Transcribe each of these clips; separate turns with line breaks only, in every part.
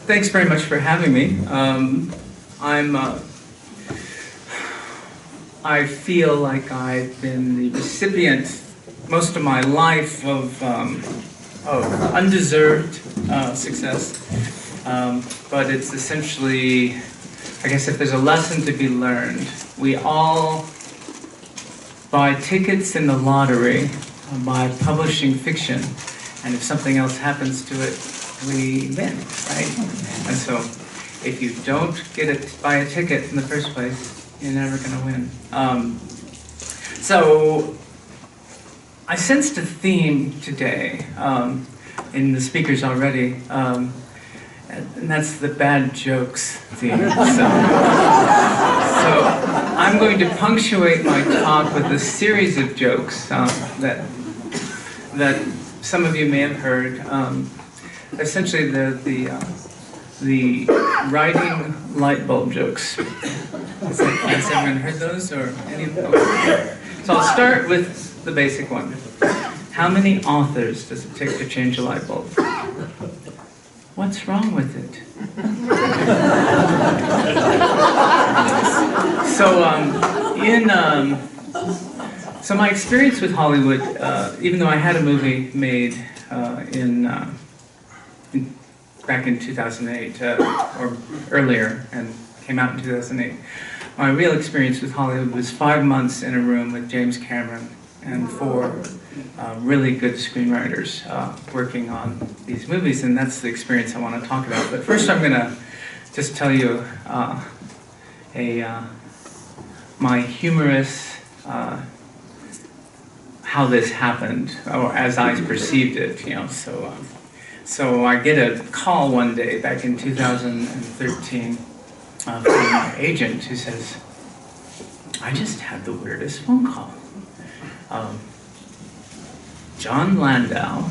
thanks very much for having me. I feel like I've been the recipient most of my life of undeserved success, but it's essentially, I guess if there's a lesson to be learned, we all buy tickets in the lottery by publishing fiction, and if something else happens to it, we win, right? And so if you don't buy a ticket in the first place, you're never going to win. So I sensed a theme today in the speakers already, and that's the bad jokes theme. So I'm going to punctuate my talk with a series of jokes that some of you may have heard. Essentially, the writing light bulb jokes. Has everyone heard those, or any of them? Okay. So I'll start with the basic one. How many authors does it take to change a light bulb? What's wrong with it? So my experience with Hollywood, even though I had a movie made back in 2008 or earlier and came out in 2008, my real experience with Hollywood was 5 months in a room with James Cameron and 4 really good screenwriters working on these movies, and that's the experience I want to talk about. But first I'm going to just tell you my humorous how this happened, or as I perceived it, you know. So I get a call one day back in 2013 from my agent who says, I just had the weirdest phone call. John Landau,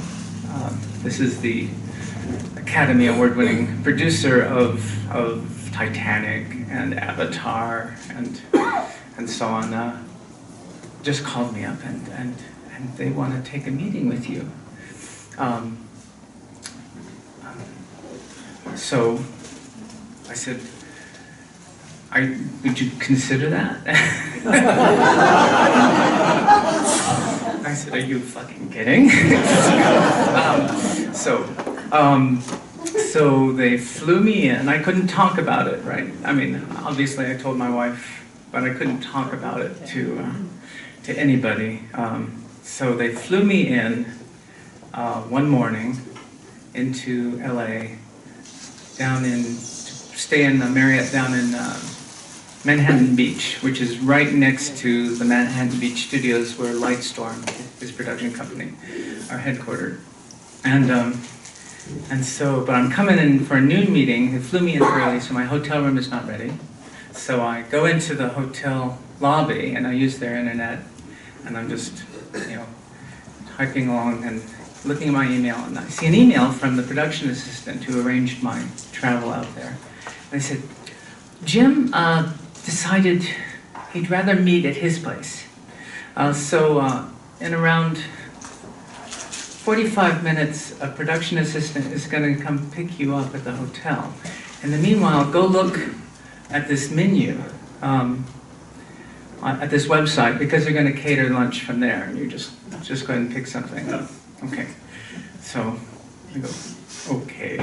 this is the Academy Award-winning producer of Titanic and Avatar and so on, just called me up and they want to take a meeting with you. So I said, would you consider that? I said, are you fucking kidding? So they flew me in. I couldn't talk about it, right? I mean, obviously I told my wife, but I couldn't talk about it to anybody. So they flew me in one morning into LA, to stay in the Marriott down in Manhattan Beach, which is right next to the Manhattan Beach studios where Lightstorm, his production company, are headquartered. But I'm coming in for a noon meeting. They flew me in early, so my hotel room is not ready. So I go into the hotel lobby and I use their internet, and I'm just, typing along and looking at my email, and I see an email from the production assistant who arranged my travel out there. And they said, Jim decided he'd rather meet at his place. In around 45 minutes, a production assistant is going to come pick you up at the hotel. In the meanwhile, go look at this menu, at this website, because they're going to cater lunch from there, and you just go ahead and pick something up. Okay. So I go, okay.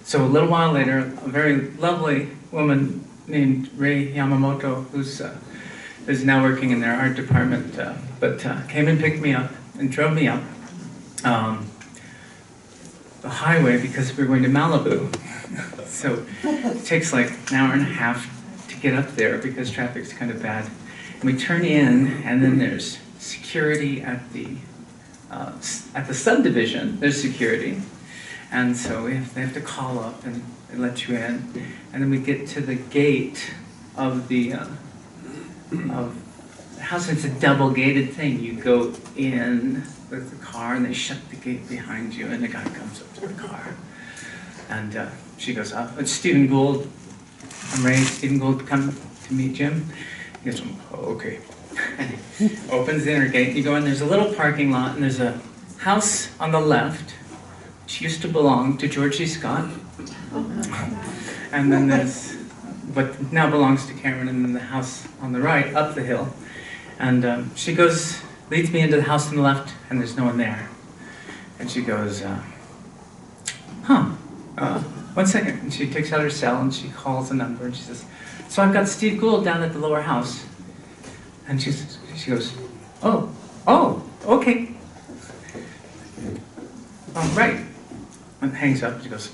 So a little while later, a very lovely woman named Rei Yamamoto, who's now working in their art department, came and picked me up and drove me up the highway because we were going to Malibu. So it takes like an hour and a half to get up there because traffic's kind of bad. And we turn in, and then there's security at the subdivision. There's security. And so they have to call up and let you in. And then we get to the gate of the house. It's a double-gated thing. You go in with the car, and they shut the gate behind you, and the guy comes up to the car. And she goes, it's Steven Gould. I'm Ray. Steven Gould, come to meet Jim. He goes, oh, okay. And he opens the inner gate. You go in, there's a little parking lot, and there's a house on the left She used to belong to George C. Scott. And then there's what now belongs to Cameron, and then the house on the right, up the hill. And she leads me into the house on the left, and there's no one there. And she goes, 1 second. And she takes out her cell, and she calls a number, and she says, so I've got Steve Gould down at the lower house. And she goes, oh, okay. Right. And hangs up, and she goes,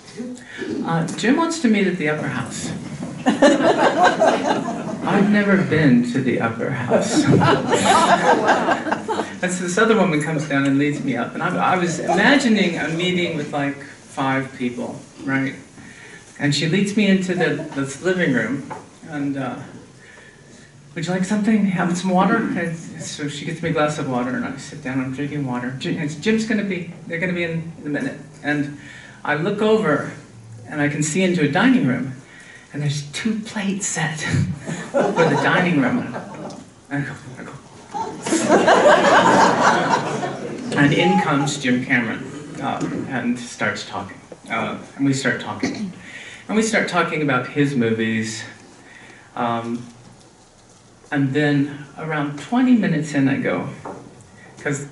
Jim wants to meet at the upper house. I've never been to the upper house. And so this other woman comes down and leads me up, and I was imagining a meeting with like 5 people, right? And she leads me into this living room, and would you like something? Have some water? And so she gets me a glass of water, and I sit down, I'm drinking water. Jim's they're gonna be in a minute. And I look over, and I can see into a dining room, and there's 2 plates set for the dining room. And I go. And in comes Jim Cameron, and starts talking. And we start talking. And we start talking about his movies. And then around 20 minutes in, I go, because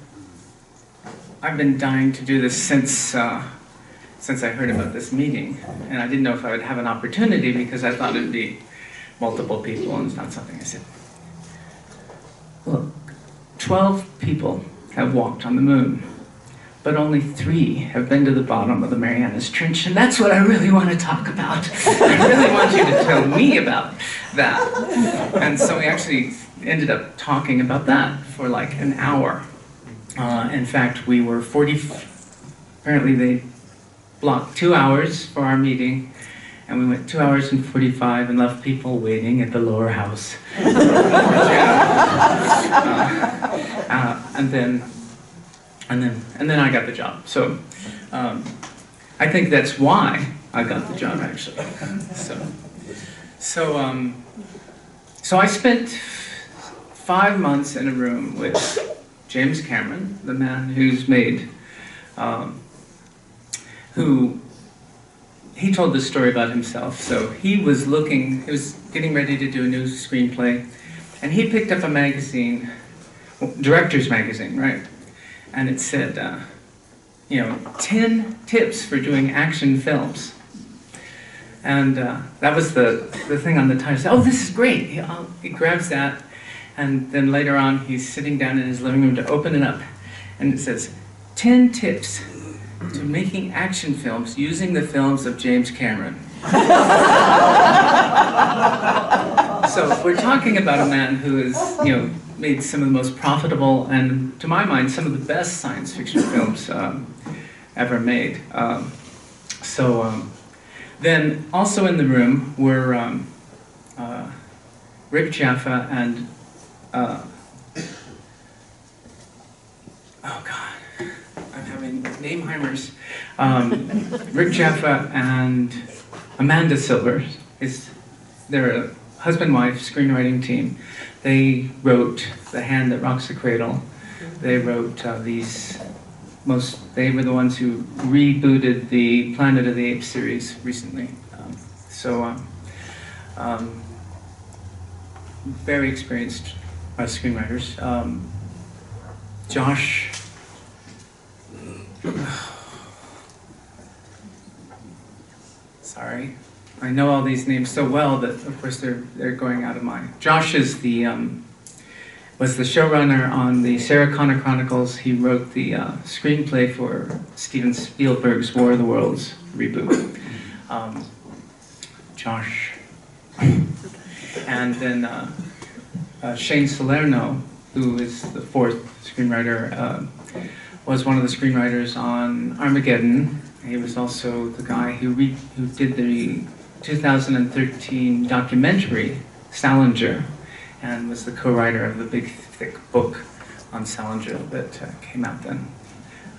I've been dying to do this since I heard about this meeting, and I didn't know if I would have an opportunity because I thought it'd be multiple people and it's not something. I said, look, 12 people have walked on the moon, but only 3 have been to the bottom of the Marianas Trench, and that's what I really want to talk about. I really want you to tell me about that. And so we actually ended up talking about that for like an hour. In fact, we were apparently they blocked 2 hours for our meeting, and we went 2 hours and 45 and left people waiting at the lower house. And then I got the job. So I think that's why I got the job, actually. So I spent 5 months in a room with James Cameron, the man who's made, he told this story about himself. So he was getting ready to do a new screenplay, and he picked up a magazine, director's magazine, right? And it said, 10 tips for doing action films. And that was the thing on the title. So, oh, this is great. He grabs that, and then later on he's sitting down in his living room to open it up, and it says, 10 tips to making action films using the films of James Cameron. So we're talking about a man who has, made some of the most profitable and, to my mind, some of the best science fiction films ever made. Then also in the room were Rick Jaffa and Nameheimers. Rick Jaffa and Amanda Silver. They're a husband-wife screenwriting team. They wrote The Hand That Rocks the Cradle. They wrote they were the ones who rebooted the Planet of the Apes series recently. Very experienced screenwriters. Josh, sorry, I know all these names so well that of course they're going out of mind. Josh is was the showrunner on the Sarah Connor Chronicles. He wrote the screenplay for Steven Spielberg's War of the Worlds reboot. Josh. And then Shane Salerno, who is the 4th screenwriter, was one of the screenwriters on Armageddon. He was also the guy who did the 2013 documentary, Salinger, and was the co-writer of the big, thick book on Salinger that came out then.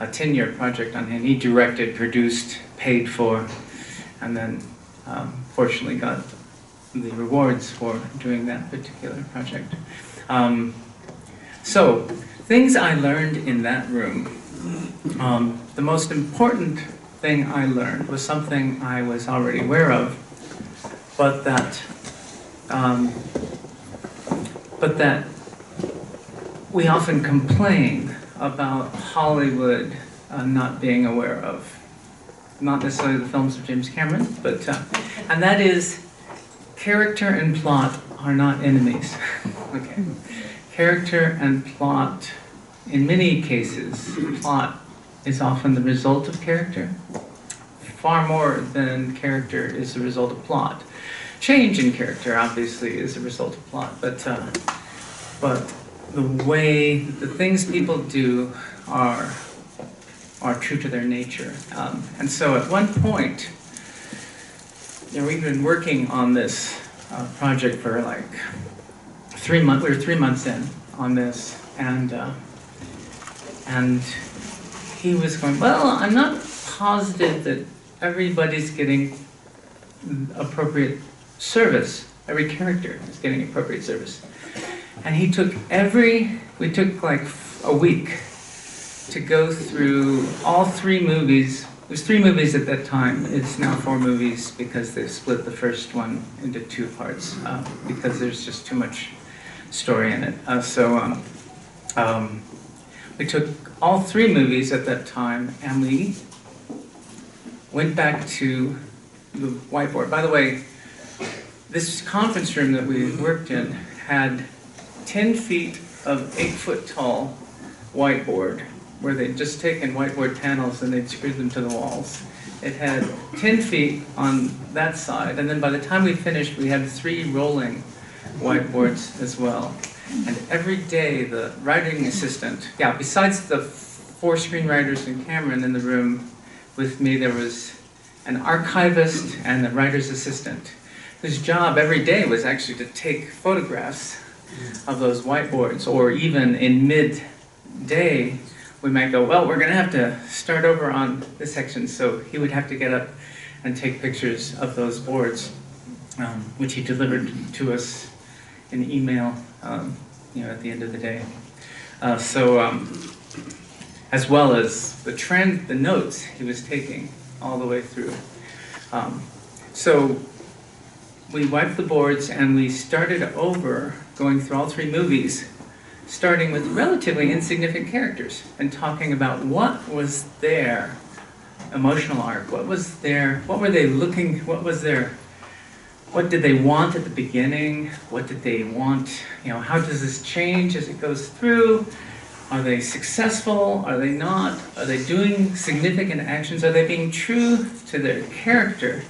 A 10-year project on him. He directed, produced, paid for, and then fortunately got the rewards for doing that particular project. So, things I learned in that room. The most important thing I learned was something I was already aware of, but that we often complain about Hollywood not being aware of. Not necessarily the films of James Cameron, but and that is, character and plot are not enemies. Okay, character and plot, in many cases, plot is often the result of character, far more than character is the result of plot. Change in character, obviously, is a result of plot, but the way, the things people do are true to their nature. And so at one point, we've been working on this project for like 3 months. We were 3 months in on this, and he was going, well, I'm not positive that everybody's getting appropriate service. Every character is getting appropriate service. And we took like a week to go through all 3 movies. There's 3 movies at that time. It's now 4 movies because they've split the first one into 2 parts because there's just too much story in it. We took all 3 movies at that time and we went back to the whiteboard. By the way, this conference room that we worked in had 10 feet of 8-foot tall whiteboard, where they'd just taken whiteboard panels and they'd screwed them to the walls. It had 10 feet on that side, and then by the time we finished, we had 3 rolling whiteboards as well. And every day, the writing assistant, besides the 4 screenwriters and Cameron in the room with me, there was an archivist and a writer's assistant, whose job every day was actually to take photographs of those whiteboards, or even in mid-day, we might go, well, we're going to have to start over on this section, so he would have to get up and take pictures of those boards, which he delivered to us in email, at the end of the day. As well as the notes he was taking all the way through. So we wiped the boards and we started over, going through all 3 movies, starting with relatively insignificant characters and talking about what was their emotional arc, what were they looking, what did they want at the beginning, what did they want, how does this change as it goes through, are they successful, are they not, are they doing significant actions, are they being true to their character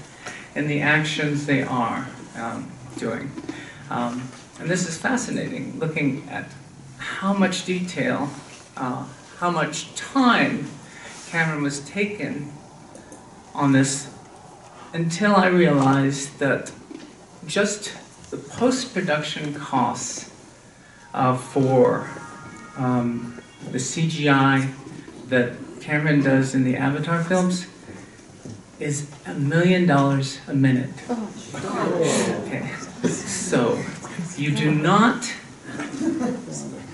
in the actions they are doing. And this is fascinating, looking at how much detail, how much time Cameron was taken on this, until I realized that just the post-production costs for the CGI that Cameron does in the Avatar films is $1 million a minute. Okay, so you do not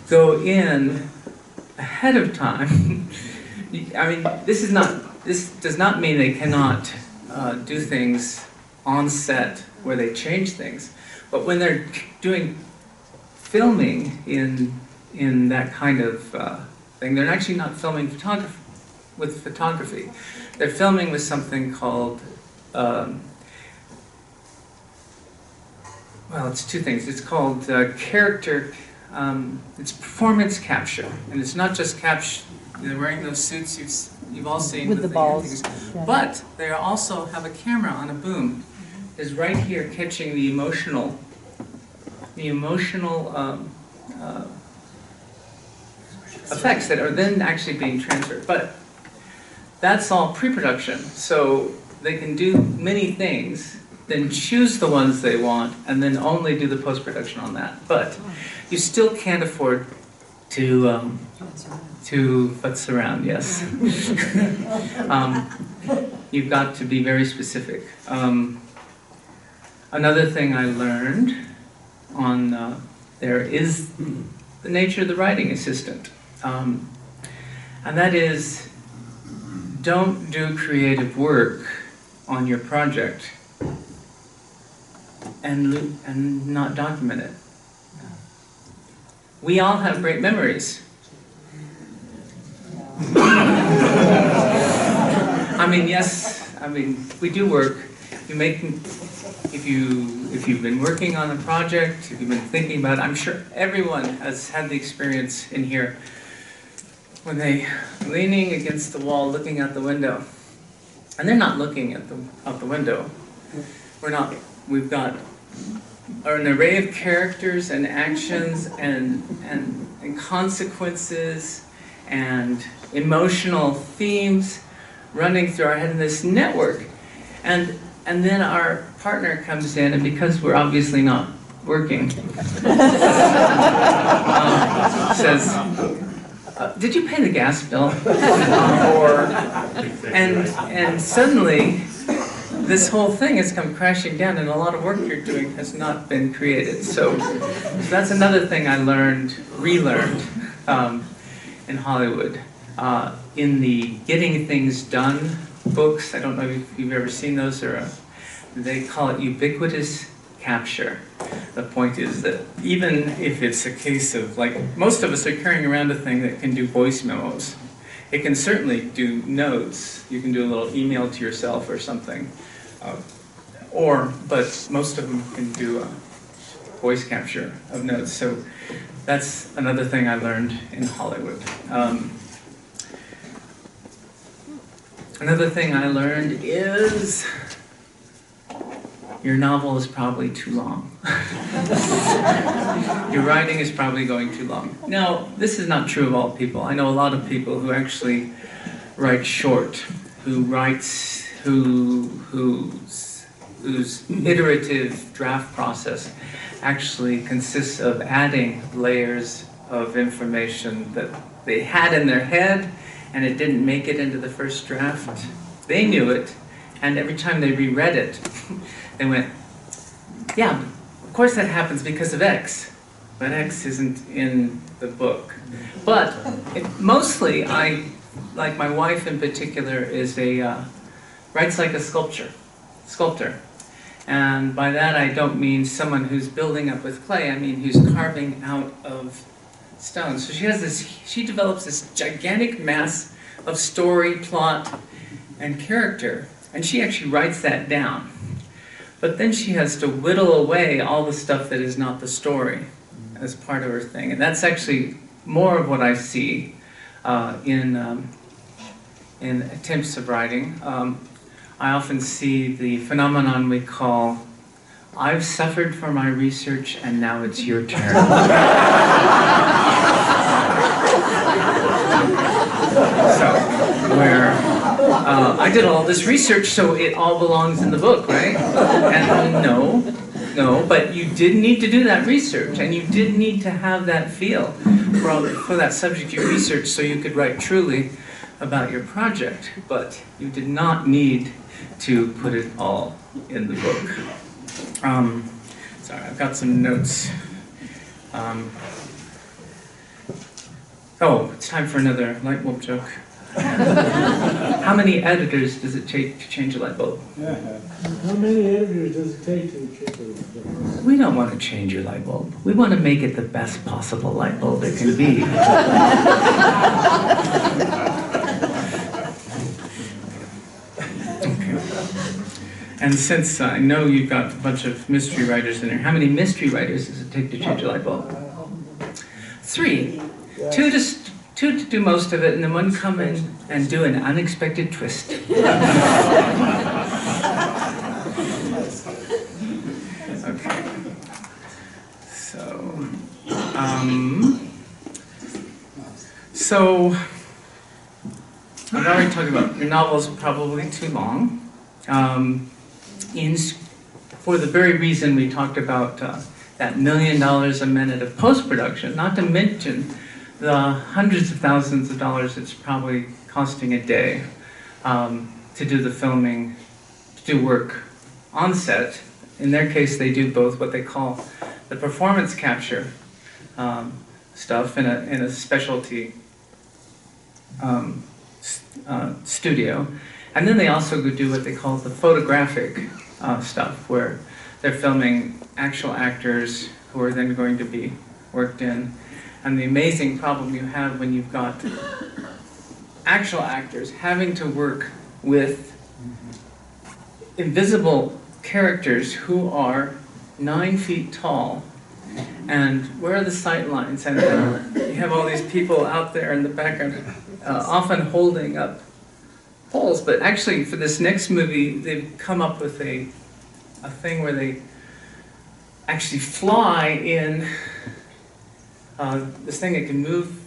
go in ahead of time. I mean, this does not mean they cannot do things on set where they change things, but when they're doing filming in that kind of thing, they're actually not filming with photography. They're filming with something called, well, it's 2 things. It's called it's performance capture, and it's not just they're wearing those suits you've all seen
with the balls,
but they also have a camera on a boom, is right here catching the emotional effects that are then actually being transferred. But that's all pre-production, so they can do many things, then choose the ones they want, and then only do the post-production on that. But you still can't afford to futz around, yes. You've got to be very specific. Another thing I learned on there is the nature of the writing assistant. And that is, don't do creative work on your project and not document it. We all have great memories. I mean, yes, I mean, we do work. You make, if you've been working on a project, if you've been thinking about it, I'm sure everyone has had the experience in here when they leaning against the wall, looking out the window, and they're not looking at out the window. We've got an array of characters and actions and consequences and emotional themes running through our head in this network. And then our partner comes in, and because we're obviously not working, says, did you pay the gas bill? And suddenly, this whole thing has come crashing down, and a lot of work you're doing has not been created. So that's another thing I relearned in Hollywood. In the Getting Things Done books, I don't know if you've ever seen those, they call it ubiquitous capture. The point is that even if it's a case of, like, most of us are carrying around a thing that can do voice memos. It can certainly do notes. You can do a little email to yourself or something. But most of them can do a voice capture of notes. So that's another thing I learned in Hollywood. Another thing I learned is your novel is probably too long. Your writing is probably going too long. Now, this is not true of all people. I know a lot of people who actually write short, whose iterative draft process actually consists of adding layers of information that they had in their head and it didn't make it into the first draft. They knew it, and every time they reread it, they went, yeah, of course that happens because of X, but X isn't in the book. But mostly, like my wife in particular, is writes like a sculptor. And by that I don't mean someone who's building up with clay, I mean who's carving out of stone. So she develops this gigantic mass of story, plot, and character, and she actually writes that down. But then she has to whittle away all the stuff that is not the story as part of her thing. And that's actually more of what I see in attempts of writing. I often see the phenomenon we call, I've suffered for my research and now it's your turn. So, where I did all this research, so it all belongs in the book, right? And no, but you did need to do that research, and you did need to have that feel for that subject you researched so you could write truly about your project, but you did not need to put it all in the book. Sorry, I've got some notes. Oh, it's time for another light bulb joke. How many editors does it take to change a light bulb?
How many editors does it take to change a light bulb?
We don't want to change your light bulb. We want to make it the best possible light bulb it can be. Okay. And since I know you've got a bunch of mystery writers in here, how many mystery writers does it take to change a light bulb? 3. Two to do most of it, and then one come in and do an unexpected twist. Okay. So I've already talked about your novel's probably too long. For the very reason we talked about that $1 million a minute of post-production, not to mention the hundreds of thousands of dollars it's probably costing a day to do the filming, to do work on set. In their case, they do both what they call the performance capture stuff in a specialty studio. And then they also do what they call the photographic stuff, where they're filming actual actors who are then going to be worked in. And the amazing problem you have when you've got actual actors having to work with invisible characters who are 9 feet tall. And where are the sight lines? And you have all these people out there in the background, often holding up poles. But actually, for this next movie, they've come up with a thing where they actually fly in this thing that can move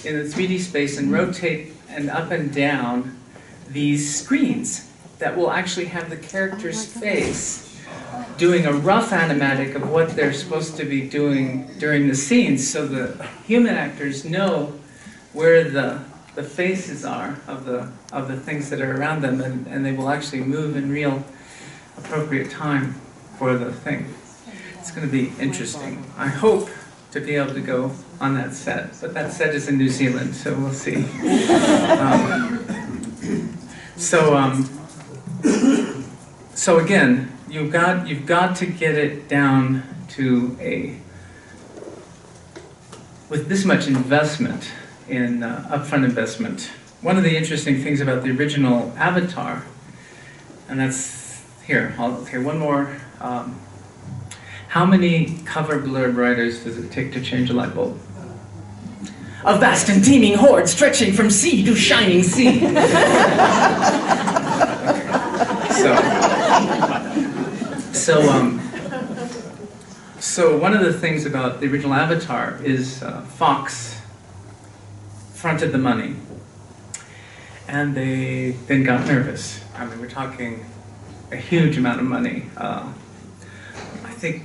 in the 3D space and rotate and up and down these screens that will actually have the character's face doing a rough animatic of what they're supposed to be doing during the scenes, so the human actors know where the faces are of the things that are around them, and they will actually move in real appropriate time for the thing. It's going to be interesting. I hope to be able to go on that set, but that set is in New Zealand, so we'll see. So again, you've got to get it down to with this much investment in upfront investment. One of the interesting things about the original Avatar, and that's here. Okay, one more. How many cover blurb writers does it take to change a light bulb? A vast and teeming horde stretching from sea to shining sea. So one of the things about the original Avatar is Fox fronted the money, and they then got nervous. I mean, we're talking a huge amount of money. I think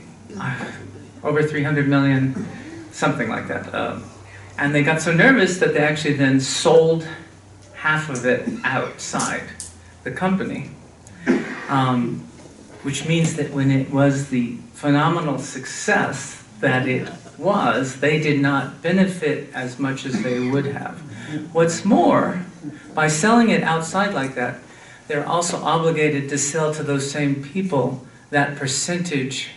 over 300 million, something like that. And they got so nervous that they actually then sold half of it outside the company. Which means that when it was the phenomenal success that it was, they did not benefit as much as they would have. What's more, by selling it outside like that, they're also obligated to sell to those same people that percentage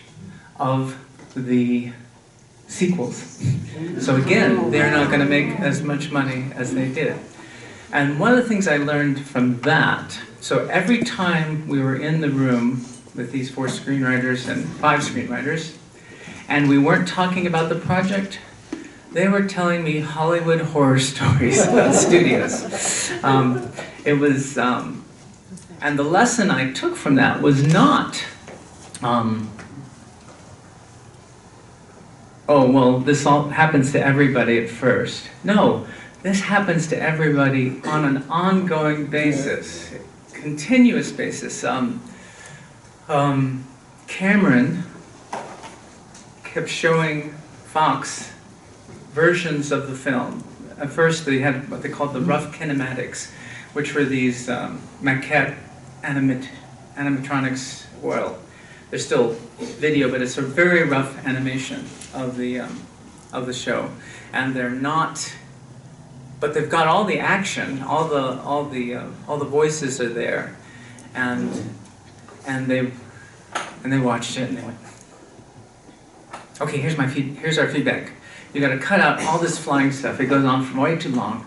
of the sequels. So again, they're not going to make as much money as they did. And one of the things I learned from that, so every time we were in the room with these 4 screenwriters and 5 screenwriters, and we weren't talking about the project, they were telling me Hollywood horror stories about studios. And the lesson I took from that was not, oh, well, this all happens to everybody at first. No, this happens to everybody on an ongoing basis, continuous basis. Cameron kept showing Fox versions of the film. At first they had what they called the rough kinematics, which were these maquette animatronics. Well, they're still video, but it's a very rough animation of the show, and they're not. But they've got all the action, all the voices are there, and they watched it and they went, okay, here's our feedback. You got to cut out all this flying stuff. It goes on for way too long,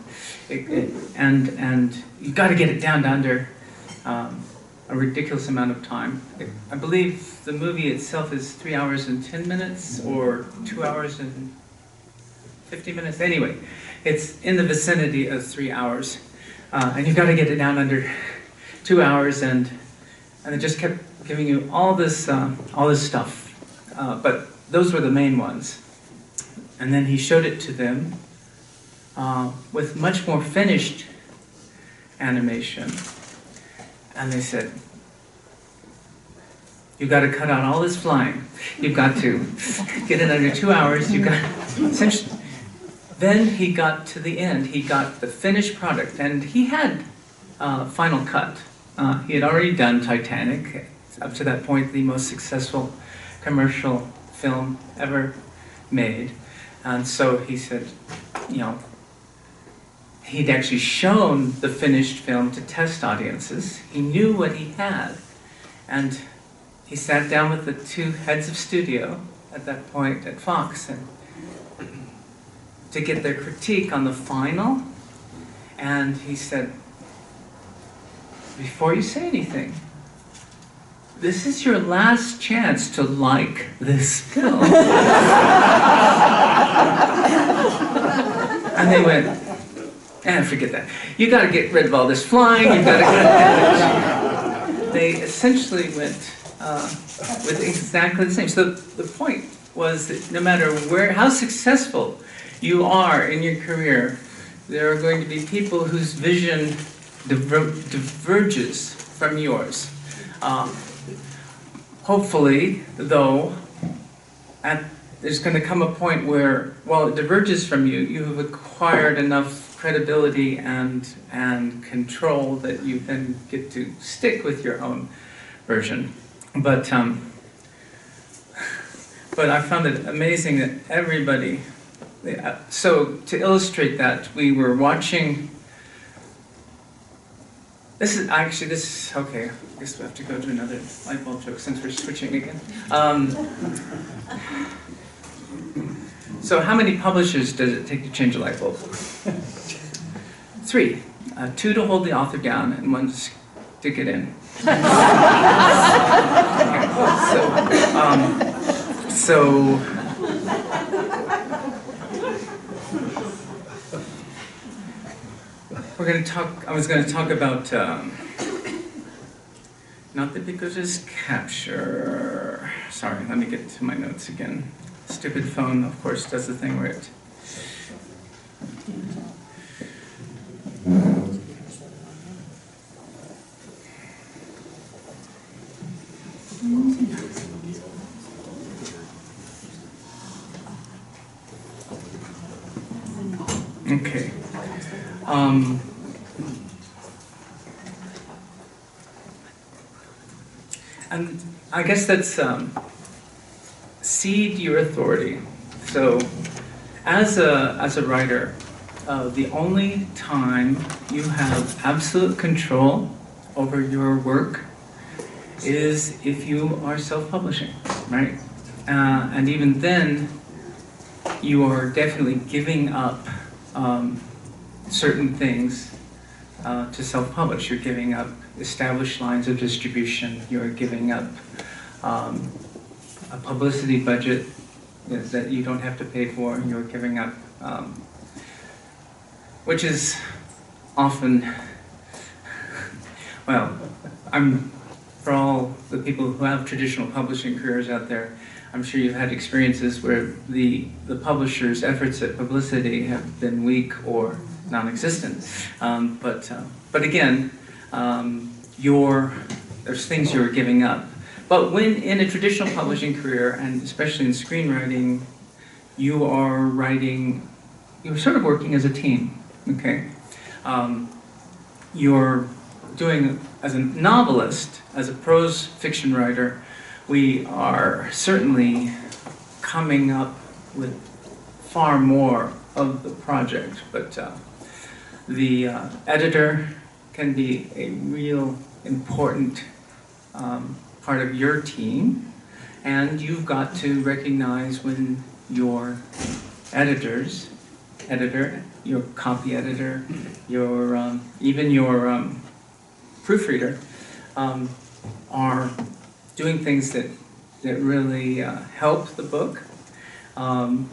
and you got to get it down to under a ridiculous amount of time. I believe the movie itself is 3 hours and 10 minutes or 2 hours and 50 minutes. Anyway, it's in the vicinity of 3 hours, and you've got to get it down under 2 hours, and it just kept giving you all this stuff. But those were the main ones. And then he showed it to them with much more finished animation. And they said, you've got to cut out all this flying. You've got to get it under 2 hours. You've got essentially. Then he got to the end. He got the finished product, and he had Final Cut. He had already done Titanic, up to that point the most successful commercial film ever made. And so he said, he'd actually shown the finished film to test audiences. He knew what he had. And he sat down with the two heads of studio at that point at Fox and to get their critique on the final. And he said, before you say anything, this is your last chance to like this film. And they went, forget that. You got to get rid of all this flying. You got to cut that. They essentially went with exactly the same. So the point was that no matter how successful you are in your career, there are going to be people whose vision diverges from yours. Hopefully, though, there's going to come a point where, while it diverges from you, you have acquired enough credibility and control that you then get to stick with your own version. But I found it amazing that everybody. So to illustrate that, we were watching. This is okay. I guess we have to go to another light bulb joke since we're switching again. So how many publishers does it take to change a light bulb? 3. 2 to hold the author down and 1 to stick it in. So I was going to talk about not the ubiquitous capture. Sorry, let me get to my notes again. Stupid phone, of course, does the thing where it. Okay. And I guess that's cede your authority. So, as a writer, the only time you have absolute control over your work is if you are self-publishing, right? And even then, you are definitely giving up certain things to self-publish. You're giving up established lines of distribution. You're giving up a publicity budget that you don't have to pay for. You're giving up, which is often, well, for all the people who have traditional publishing careers out there, I'm sure you've had experiences where the publisher's efforts at publicity have been weak or non-existent. But again, there's things you're giving up. But when in a traditional publishing career, and especially in screenwriting, you're sort of working as a team, okay? You're doing, as a novelist, as a prose fiction writer, we are certainly coming up with far more of the project, but the editor can be a real important part of your team, and you've got to recognize when your editor, your copy editor, even your proofreader are doing things that really help the book. And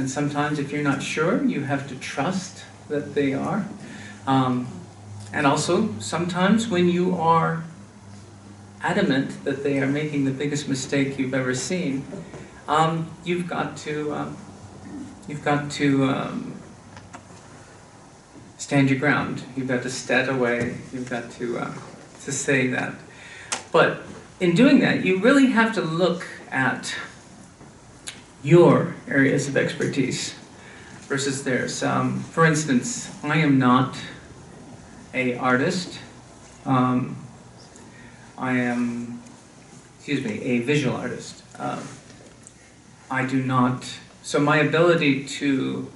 sometimes if you're not sure, you have to trust that they are. And also, sometimes when you are adamant that they are making the biggest mistake you've ever seen, you've got to stand your ground. You've got to stat away. You've got to say that. But in doing that, you really have to look at your areas of expertise versus theirs. For instance, I am not an artist. I am, a visual artist. I do not, so my ability to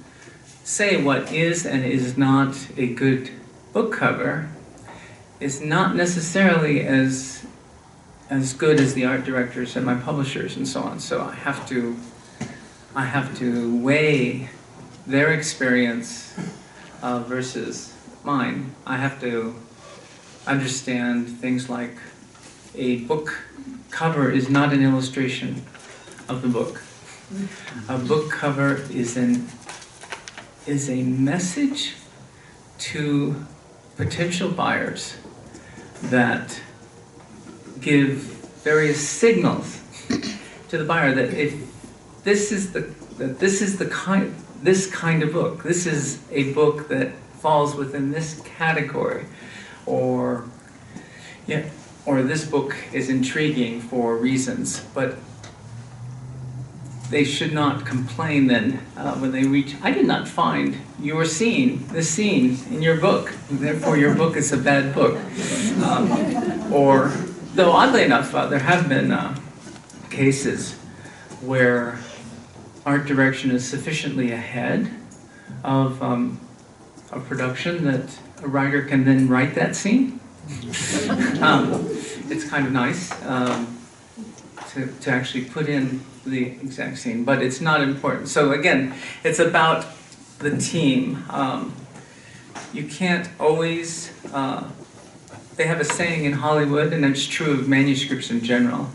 say what is and is not a good book cover is not necessarily as good as the art directors and my publishers and so on. So I have to weigh their experience versus mine. I have to understand things like a book cover is not an illustration of the book. A book cover is a message to potential buyers that give various signals to the buyer that if this is this kind of book, this is a book that falls within this category, or this book is intriguing for reasons, but they should not complain then when they reach, I did not find this scene in your book, therefore your book is a bad book. Or, though oddly enough, there have been cases where art direction is sufficiently ahead of production that a writer can then write that scene. It's kind of nice to actually put in the exact scene, but it's not important. So again, it's about the team. You can't always, they have a saying in Hollywood, and it's true of manuscripts in general,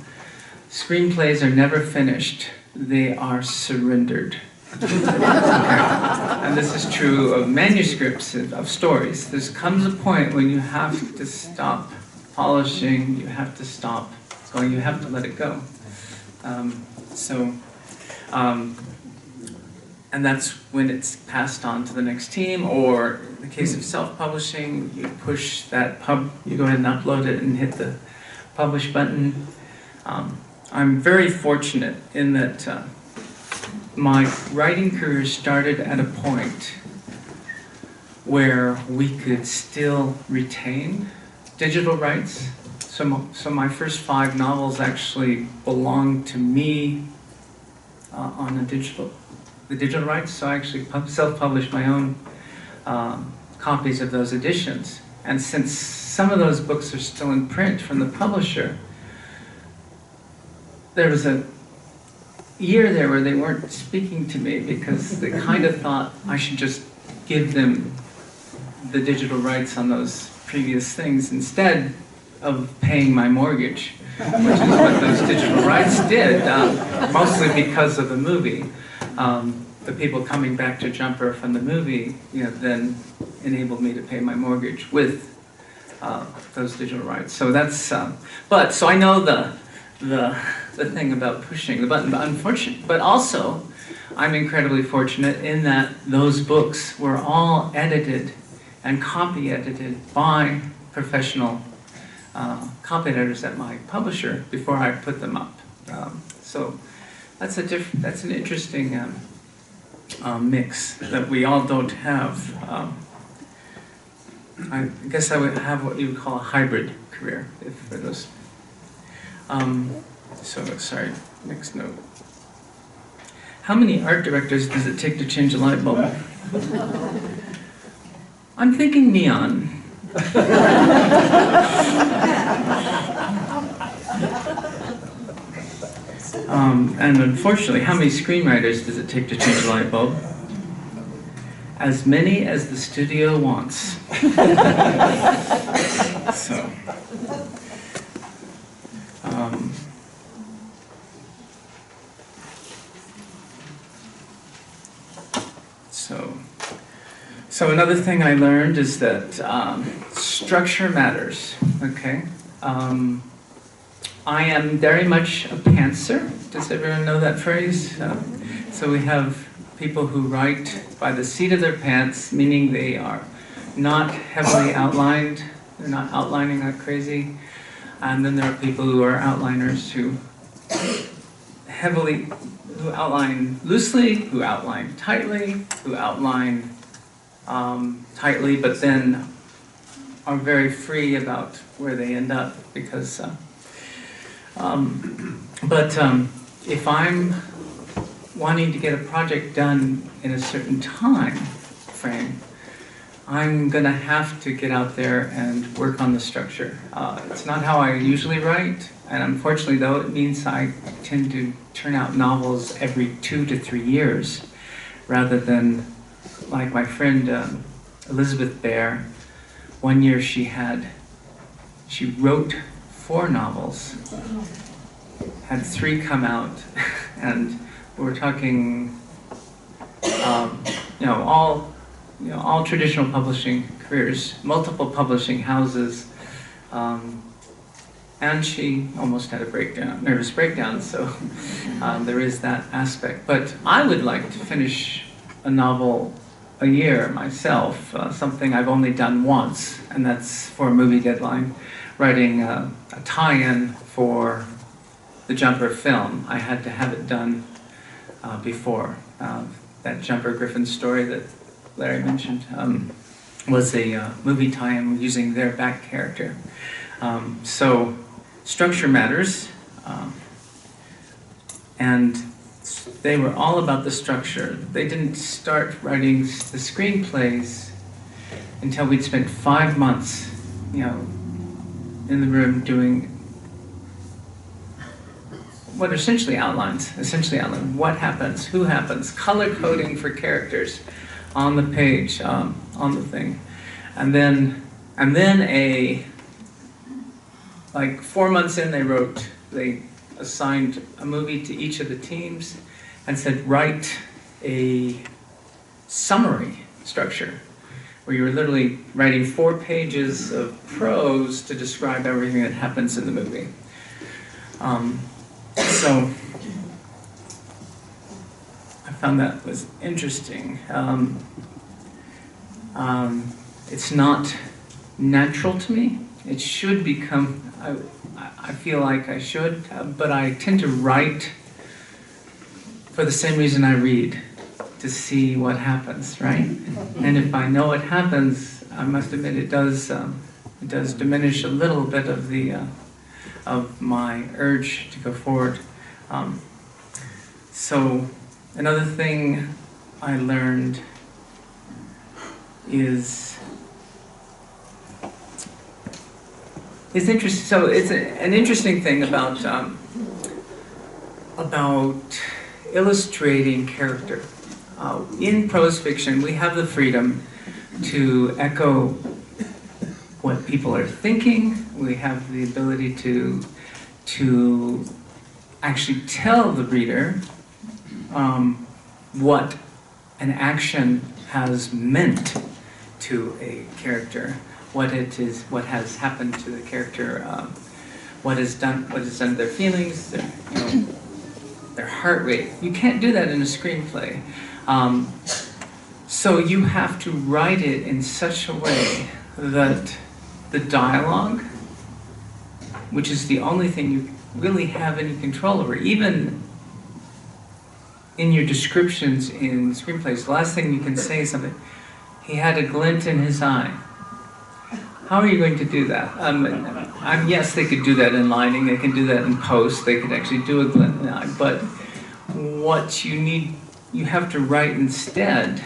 screenplays are never finished, they are surrendered. Okay. And this is true of manuscripts, of stories. There comes a point when you have to stop polishing, you have to stop going, you have to let it go. And that's when it's passed on to the next team, or in the case of self-publishing, you push that you go ahead and upload it and hit the publish button. I'm very fortunate in that my writing career started at a point where we could still retain digital rights. So my first 5 novels actually belonged to me on the digital rights. So I actually self-published my own copies of those editions. And since some of those books are still in print from the publisher, there was a year there where they weren't speaking to me because they kind of thought I should just give them the digital rights on those previous things instead of paying my mortgage, which is what those digital rights did, mostly because of the movie. The people coming back to Jumper from the movie, then enabled me to pay my mortgage with those digital rights. So that's, so I know the thing about pushing the button, but also I'm incredibly fortunate in that those books were all edited and copy edited by professional copy editors at my publisher before I put them up. So that's an interesting mix that we all don't have. I guess I would have what you would call a hybrid career for those. Sorry, next note. How many art directors does it take to change a light bulb? I'm thinking neon. And unfortunately, how many screenwriters does it take to change a light bulb? As many as the studio wants. So another thing I learned is that structure matters, okay? I am very much a pantser. Does everyone know that phrase? So we have people who write by the seat of their pants, meaning they are not heavily outlined, they're not outlining like crazy. And then there are people who are outliners who outline loosely, who outline tightly, who outline tightly, but then are very free about where they end up because if I'm wanting to get a project done in a certain time, frame, I'm going to have to get out there and work on the structure. It's not how I usually write, and unfortunately, though, it means I tend to turn out novels every 2 to 3 years, rather than like my friend Elizabeth Bear. One year she wrote 4 novels, had 3 come out, and we're talking, all traditional publishing careers, multiple publishing houses, and she almost had a nervous breakdown, so there is that aspect. But I would like to finish a novel a year myself, something I've only done once, and that's for a movie deadline, writing a tie-in for the Jumper film. I had to have it done before. That Jumper Griffin story that Larry mentioned was a movie tie-in using their back character. So structure matters, and they were all about the structure. They didn't start writing the screenplays until we'd spent 5 months, in the room doing what essentially outlines what happens, who happens, color coding for characters on the page, on the thing, and then like 4 months in, they assigned a movie to each of the teams and said, write a summary structure, where you were literally writing 4 pages of prose to describe everything that happens in the movie. So I found that was interesting. It's not natural to me. It should become, I feel like I should, but I tend to write for the same reason I read, to see what happens, right? And if I know what happens, I must admit it does diminish a little bit of the of my urge to go forward. So another thing I learned is interesting. So it's an interesting thing about illustrating character. In prose fiction, we have the freedom to echo what people are thinking. We have the ability to actually tell the reader what an action has meant to a character, what it is, what has happened to the character, what is done to their feelings, their heart rate. You can't do that in a screenplay. So you have to write it in such a way that the dialogue, which is the only thing you really have any control over, even in your descriptions in screenplays, the last thing you can say is something, he had a glint in his eye. How are you going to do that? Yes, they could do that in lining, they can do that in post, they could actually do a glint in the eye, but what you need, you have to write instead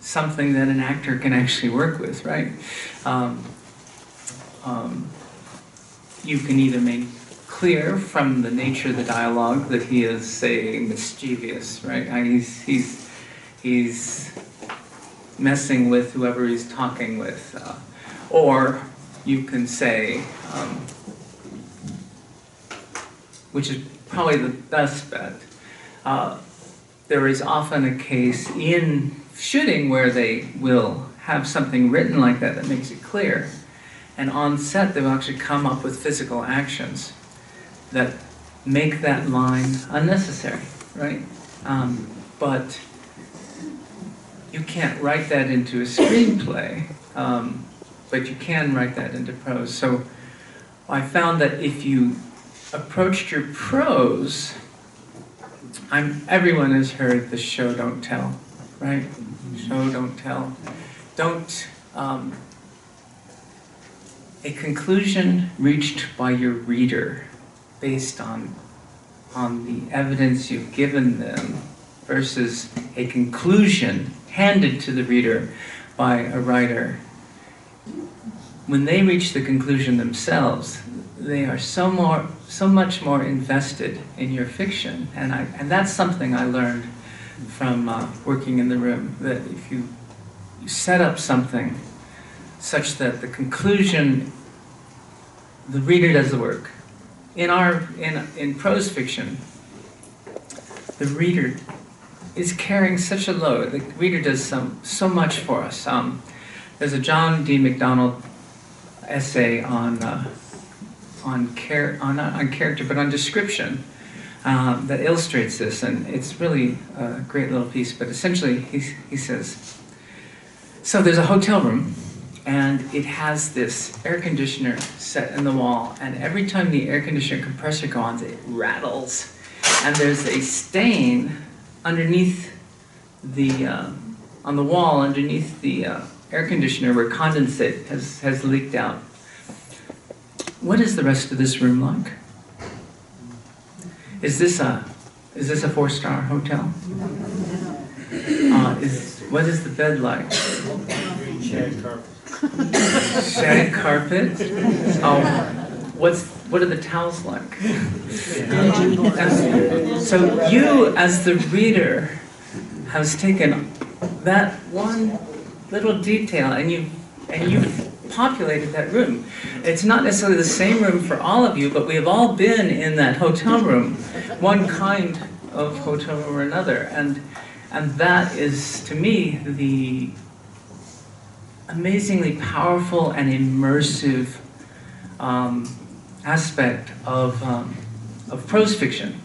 something that an actor can actually work with, right? You can either make clear from the nature of the dialogue that he is, say, mischievous, right? He's messing with whoever he's talking with. Or you can say, which is probably the best bet, there is often a case in shooting where they will have something written like that that makes it clear. And on set, they will actually come up with physical actions that make that line unnecessary, right? But you can't write that into a screenplay, but you can write that into prose. So I found that if you approached your prose, everyone has heard the show don't tell, right? Show don't tell. Don't, a conclusion reached by your reader based on the evidence you've given them versus a conclusion handed to the reader by a writer, when they reach the conclusion themselves, they are so much more invested in your fiction. And that's something I learned from working in the room, that if you set up something such that the conclusion, the reader does the work. In prose fiction, the reader is carrying such a load. The reader does so much for us. There's a John D. MacDonald essay on character, but on description, that illustrates this, and it's really a great little piece. But essentially, he says, so there's a hotel room, and it has this air conditioner set in the wall, and every time the air conditioner compressor goes on, it rattles, and there's a stain underneath the on the wall underneath the air conditioner where condensate has leaked out. What is the rest of this room like? Is this a 4-star hotel? What is the bed like?
Shag carpet.
Shag carpet? Oh, what are the towels like? So you, as the reader, has taken that one little detail and you've populated that room. It's not necessarily the same room for all of you, but we have all been in that hotel room, one kind of hotel room or another, and that is, to me, the amazingly powerful and immersive aspect of prose fiction.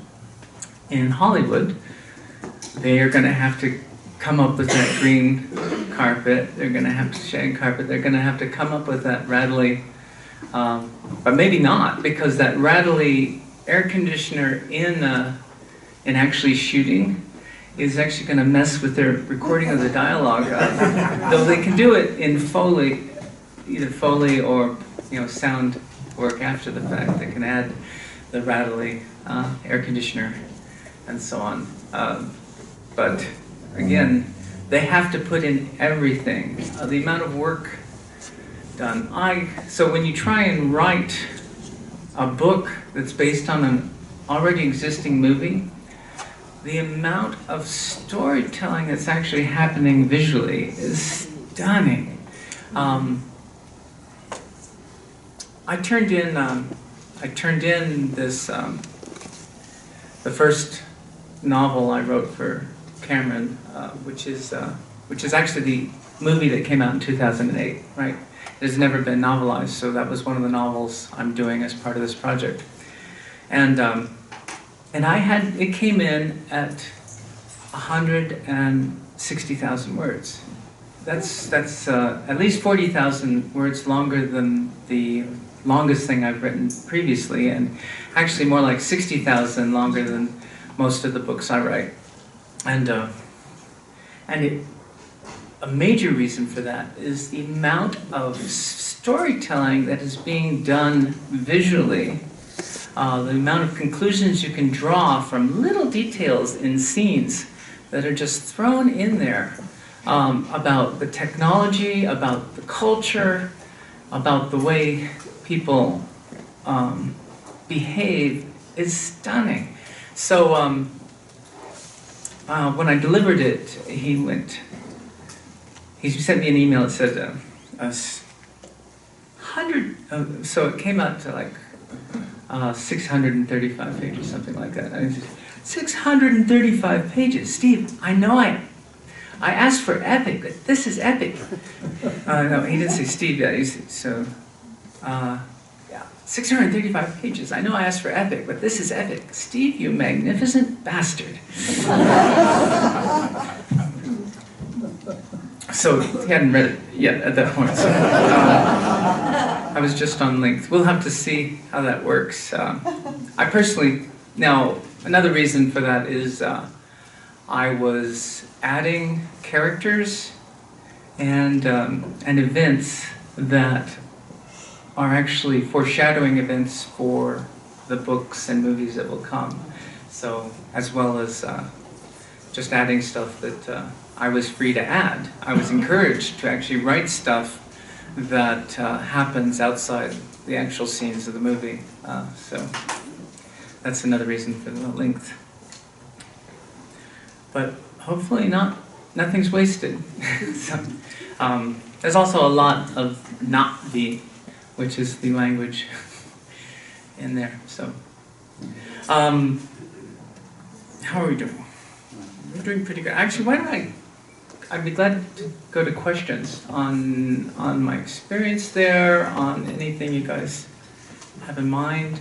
In Hollywood, they are going to have to come up with that green carpet, they're going to have to shag carpet, they're going to have to come up with that rattly, but maybe not, because that rattly air conditioner in actually shooting is actually going to mess with their recording of the dialogue. Though they can do it in Foley, either Foley or sound work after the fact. They can add the rattly air conditioner and so on. But again, they have to put in everything. The amount of work done. So when you try and write a book that's based on an already existing movie, the amount of storytelling that's actually happening visually is stunning. I turned in this the first novel I wrote for Cameron, which is actually the movie that came out in 2008. Right, it has never been novelized, so that was one of the novels I'm doing as part of this project, and it came in at 160,000 words. That's at least 40,000 words longer than the longest thing I've written previously, and actually more like 60,000 longer than most of the books I write. And a major reason for that is the amount of storytelling that is being done visually. The amount of conclusions you can draw from little details in scenes that are just thrown in there about the technology, about the culture, about the way people behave is stunning. So when I delivered it, he sent me an email that said, so it came out to like 635 pages, something like that. I said, 635 pages, Steve. I know I asked for epic, but this is epic. No, he didn't say Steve yet. Yeah, 635 pages. I know I asked for epic, but this is epic. Steve, you magnificent bastard. So he hadn't read it yet at that point. So, I was just on length. We'll have to see how that works. I personally, now another reason for that is I was adding characters and events that are actually foreshadowing events for the books and movies that will come. So, as well as just adding stuff that I was free to add. I was encouraged to actually write stuff that happens outside the actual scenes of the movie. So that's another reason for the length. But hopefully nothing's wasted. So, there's also a lot of not the, which is the language in there. So, how are we doing? We're doing pretty good. Actually, why don't I'd be glad to go to questions on my experience there, on anything you guys have in mind.